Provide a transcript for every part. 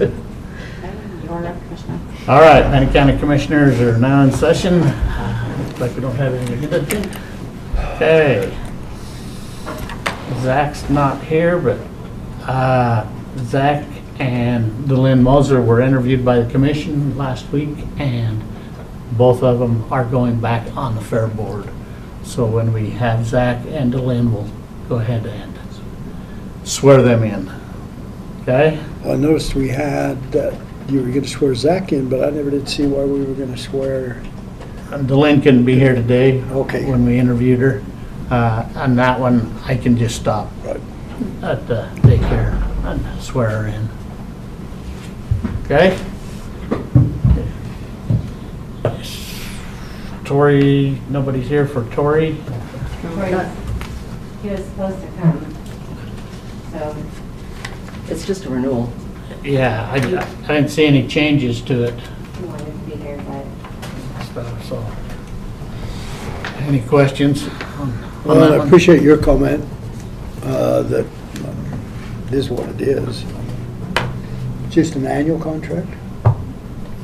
You're up, Commissioner. All right, Bannock County Commissioners are now in session. Looks like we don't have anything to do. Okay. Zach's not here, but Zach and DeLynn Moser were interviewed by the commission last week, and both of them are going back on the fair board. So when we have Zach and DeLynn, we'll go ahead and swear them in. Okay? I noticed we had, you were going to swear Zach in, but I never did see why we were going to swear. And DeLynn couldn't be here today. Okay. When we interviewed her. On that one, I can just stop Right. at the daycare and swear her in. Okay? Tori, nobody's here for Tori. He was supposed to come, so. It's just a renewal. Yeah, I didn't see any changes to it. He wanted to be there, but So, any questions on Well, that I one? appreciate your comment, that it is what it is. Just an annual contract?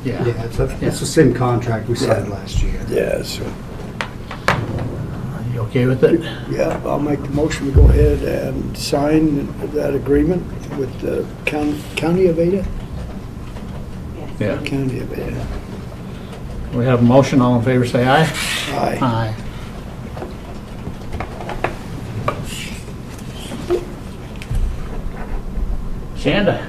Yeah. Yeah, it's the same contract we signed last year. Yeah, so, You okay with it? yeah, I'll make the motion to go ahead and sign that agreement with the County of Ada? yes. Yeah. County of Ada. We have a motion. All in favor, say aye. Aye. Aye. Shanda.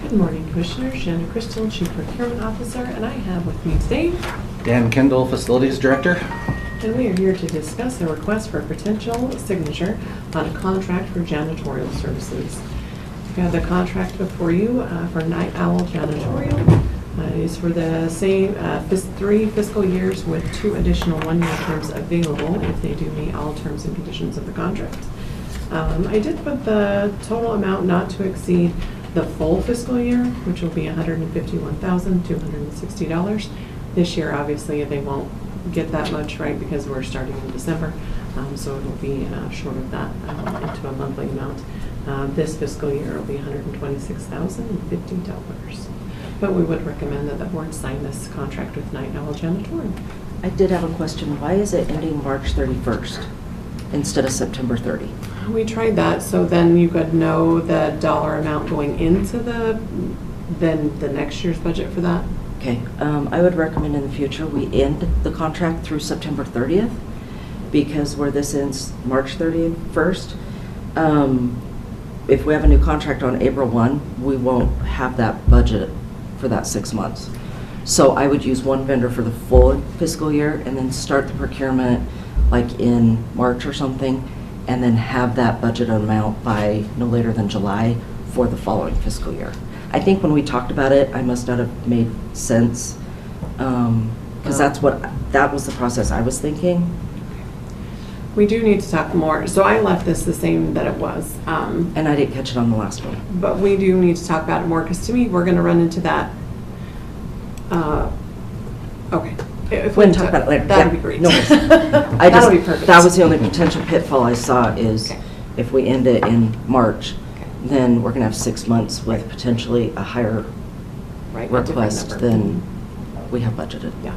Good morning, Commissioner. Shannon Crystal, Chief Procurement Officer, and I have with me today, Dan Kendall, Facilities Director. and we are here to discuss a request for a potential signature on a contract for janitorial services. We have the contract before you for Night Owl Janitorial. It is for the same 3 fiscal years with 2 additional 1-year terms available if they do meet all terms and conditions of the contract. I did put the total amount not to exceed the full fiscal year, which will be $151,260. This year, obviously, they won't get that much, right, because we're starting in December, so it'll be short of that into a monthly amount. This fiscal year will be $126,050. But we would recommend that the board sign this contract with Night Owl Janitorial. I did have a question. Why is it ending March 31st instead of September 30? We tried that, so then you could know the dollar amount going into the next year's budget for that. Okay, I would recommend in the future we end the contract through September 30th because where this ends March 31st, if we have a new contract on April 1, we won't have that budget for that 6 months. So I would use one vendor for the full fiscal year and then start the procurement like in March or something, and then have that budget amount by no later than July for the following fiscal year. I think when we talked about it, I must not have made sense, because that was the process I was thinking. We do need to talk more, so I left this the same that it was. And I didn't catch it on the last one. But we do need to talk about it more, because to me, we're gonna run into that. Okay. If We can talk about it later. That'd Yeah, be great. no worries. That'll be perfect. That was the only potential pitfall I saw is Okay. if we end it in March, Okay. then we're gonna have 6 months with potentially a higher Right, a different request number. than we have budgeted. Yeah,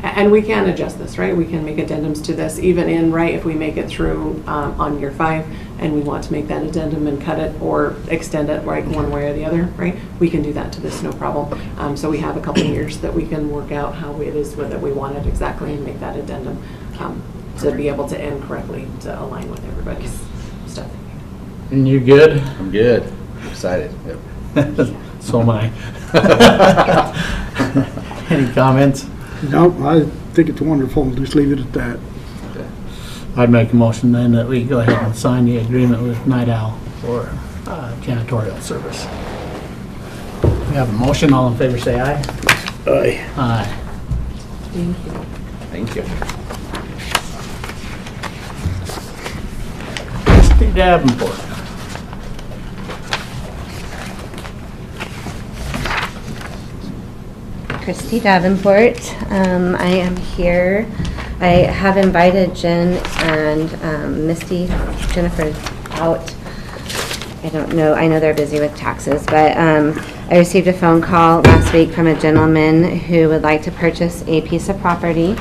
and we can adjust this, right? We can make addendums to this, even in, right, if we make it through on year 5, and we want to make that addendum and cut it or extend it, right, one way or the other, right? We can do that to this, no problem. So we have a couple of years that we can work out how it is that we want it exactly and make that addendum to be able to end correctly, to align with everybody's stuff. And you good? I'm good. Excited. Yep. So am I. Any comments? No, I think it's wonderful. Just leave it at that. Okay. I'd make a motion then that we go ahead and sign the agreement with Night Owl for janitorial service. We have a motion. All in favor, say aye. Aye. Aye. Thank you. Thank you. Christy Davenport. Christy Davenport. I am here I have invited Jen and Misty, Jennifer out. I don't know, I know they're busy with taxes, but I received a phone call last week from a gentleman who would like to purchase a piece of property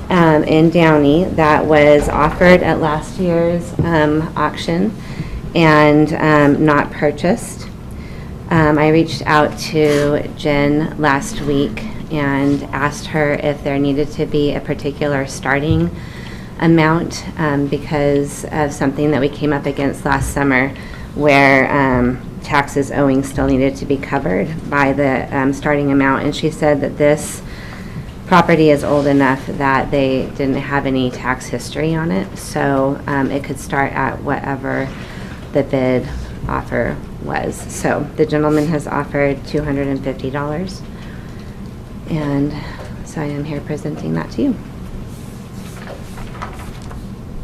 in Downey that was offered at last year's auction and not purchased. I reached out to Jen last week and asked her if there needed to be a particular starting amount because of something that we came up against last summer where taxes owing still needed to be covered by the starting amount. And she said that this property is old enough that they didn't have any tax history on it, so it could start at whatever the bid offer was. So the gentleman has offered $250, and so I am here presenting that to you.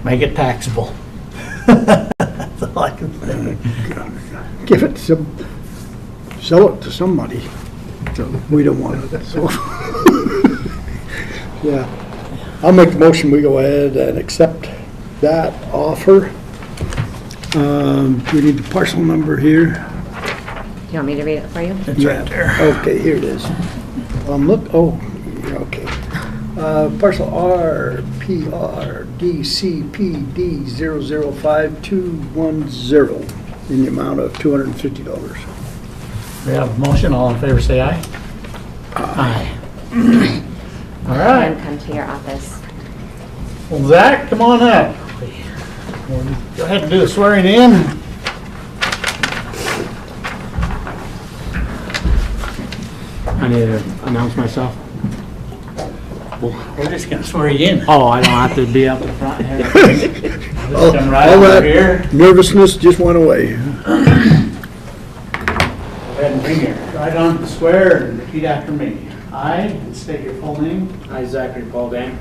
Make it taxable. That's all I can say. Give it some, sell it to somebody. So we don't want it, so. Yeah. I'll make the motion, we go ahead and accept that offer. We need the parcel number here. Do you want me to read it for you? It's right there. Okay, here it is. Look, oh, yeah, okay. Parcel RPRDCPD 005210 in the amount of $250. We have a motion, all in favor say aye. Aye. All right. And come to your office. Well, Zach, come on up. We'll go ahead and do the swearing in. I need to announce myself. We're just gonna swear you in. Oh, I don't have to be up in front here. Just come right All over that here. nervousness just went away. Go ahead and bring your right on to swear and repeat after me. I, and state your full name, I, Zachary Paul Dane,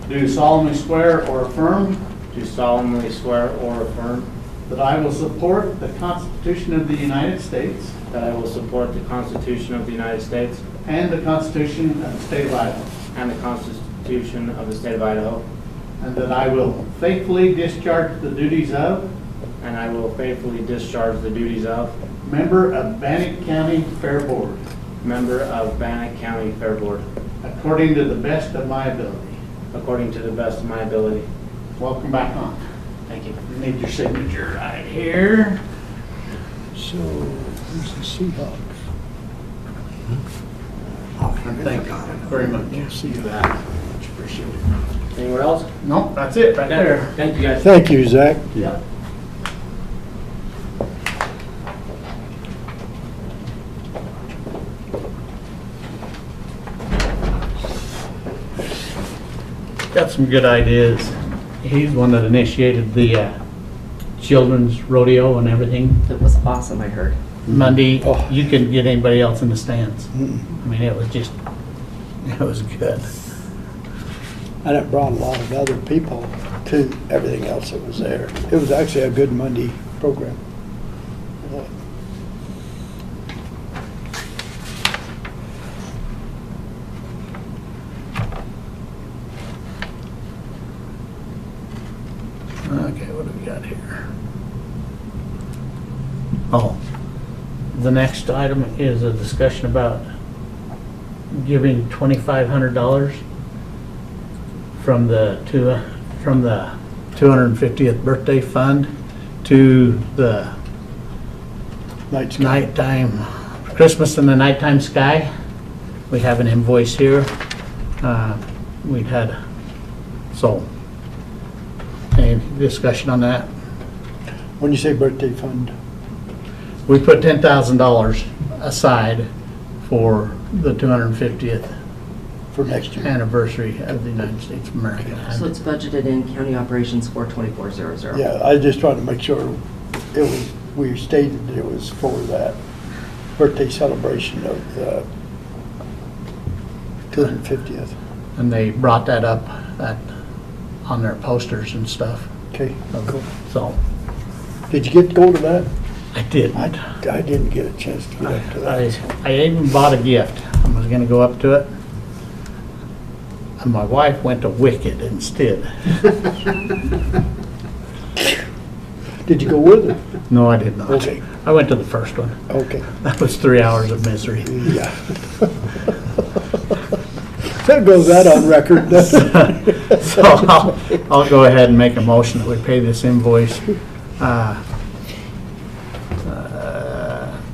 do solemnly swear or affirm do solemnly swear or affirm that I will support the Constitution of the United States that I will support the Constitution of the United States and the Constitution of the State of Idaho, and the Constitution of the State of Idaho, and that I will faithfully discharge the duties of and I will faithfully discharge the duties of member of Bannock County Fair Board member of Bannock County Fair Board according to the best of my ability. according to the best of my ability. Welcome back on. Thank you. You need your signature right here. So, here's the Seahawks. Thank you very much. See you. Much appreciated. Anywhere else? Nope, that's it right there. Thank you, guys. Thank you, Zach. Yep. Got some good ideas. He's the one that initiated the children's rodeo and everything. It was awesome, I heard. Monday, Oh. you couldn't get anybody else in the stands. Mm. I mean, it was just, it was good. And it brought a lot of other people to everything else that was there. It was actually a good Monday program. Okay, what do we got here? Oh, the next item is a discussion about giving $2,500 from the 250th birthday fund to the Night Sky. nighttime, Christmas in the nighttime sky. We have an invoice here. We've had, so, any discussion on that? When you say birthday fund, We put $10,000 aside for the 250th for next year. anniversary of the United States of America. So it's budgeted in county operations 42400. Yeah, I just tried to make sure it was, we stated that it was for that birthday celebration of the 250th. And they brought that up on their posters and stuff. Okay, cool. So, Did you get gold of that? I did. I didn't get a chance to get up to that. I even bought a gift. I was gonna go up to it. and my wife went to Wicked instead. Did you go with her? No, I did not. Okay. I went to the first one. Okay. That was 3 hours of misery. Yeah. That goes that on record, doesn't it? So I'll go ahead and make a motion that we pay this invoice.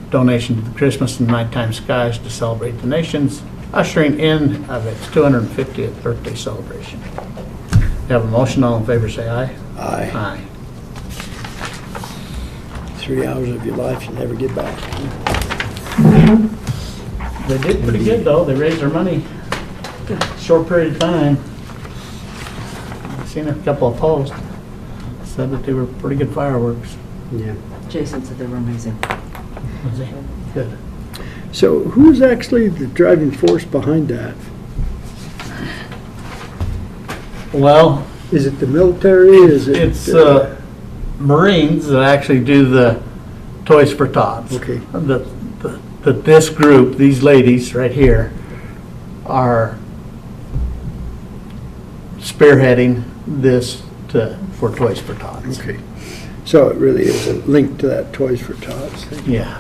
Donation to the Christmas and Nighttime Skies to celebrate the nation's ushering in of its 250th birthday celebration. You have a motion, all in favor, say aye. Aye. Aye. 3 hours of your life you never get back. They did pretty good, though. They raised their money in a short period of time. I've seen a couple of posts. Said that they were pretty good fireworks. Yeah. Jason said they were amazing. Was they? Good. So who's actually the driving force behind that? Well, Is it the military? Is it? it's Marines that actually do the Toys for Tots. Okay. That this group, these ladies right here, are spearheading this for Toys for Tots. Okay. So it really is a link to that Toys for Tots thing. Yeah.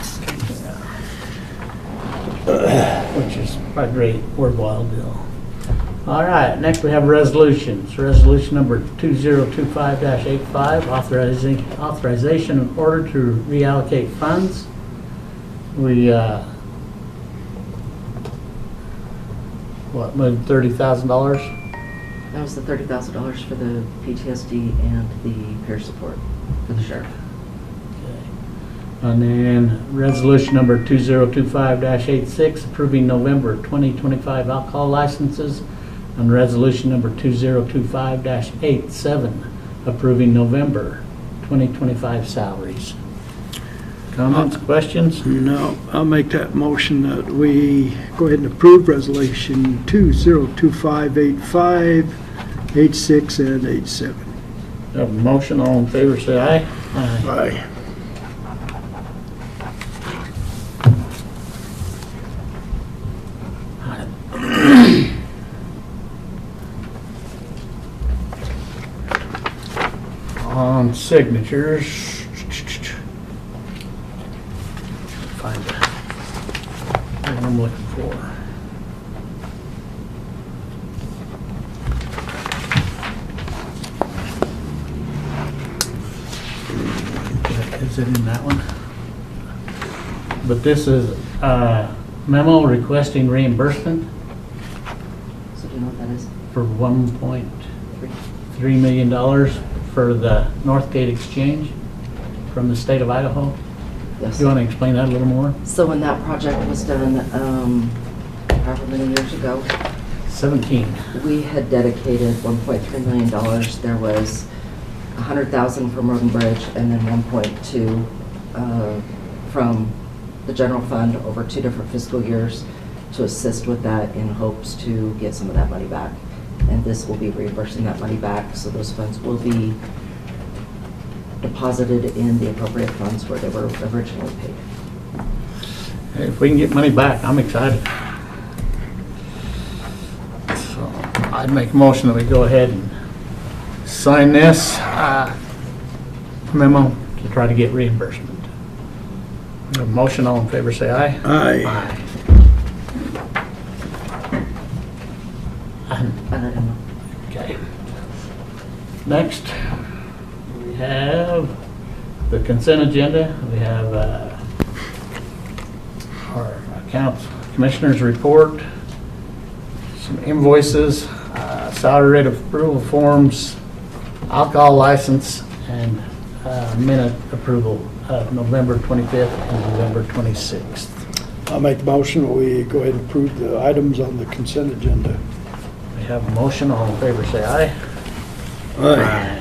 Which is a great worthwhile deal. All right, next we have resolutions. Resolution number 2025-85, authorization in order to reallocate funds. We, moved $30,000? That was the $30,000 for the PTSD and the peer support for the sheriff. And then resolution number 2025-86, approving November 2025 alcohol licenses. And resolution number 2025-87, approving November 2025 salaries. Comments, questions? No, I'll make that motion that we go ahead and approve resolution 2025-85, 86, and 87. Have a motion, all in favor, say aye. Aye. Aye. On signatures. Find the one I'm looking for. Is it in that one? But this is a memo requesting reimbursement So do you know what that is? for $1.3 million for the Northgate Exchange from the state of Idaho. Yes. You want to explain that a little more? So when that project was done, however many years ago, 17. we had dedicated $1.3 million. There was $100,000 from Road and Bridge and then 1.2 from the general fund over 2 different fiscal years to assist with that in hopes to get some of that money back. And this will be reimbursing that money back, so those funds will be deposited in the appropriate funds where they were originally paid. Hey, if we can get money back, I'm excited. So I'd make a motion that we go ahead and sign this memo to try to get reimbursement. A motion, all in favor, say aye. Aye. Aye. I don't know. Okay. Next, we have the consent agenda. We have our accounts commissioner's report, some invoices, salary rate approval forms, alcohol license, and minute approval of November 25th and November 26th. I'll make the motion that we go ahead and approve the items on the consent agenda. We have a motion. All in favor, say aye. Aye.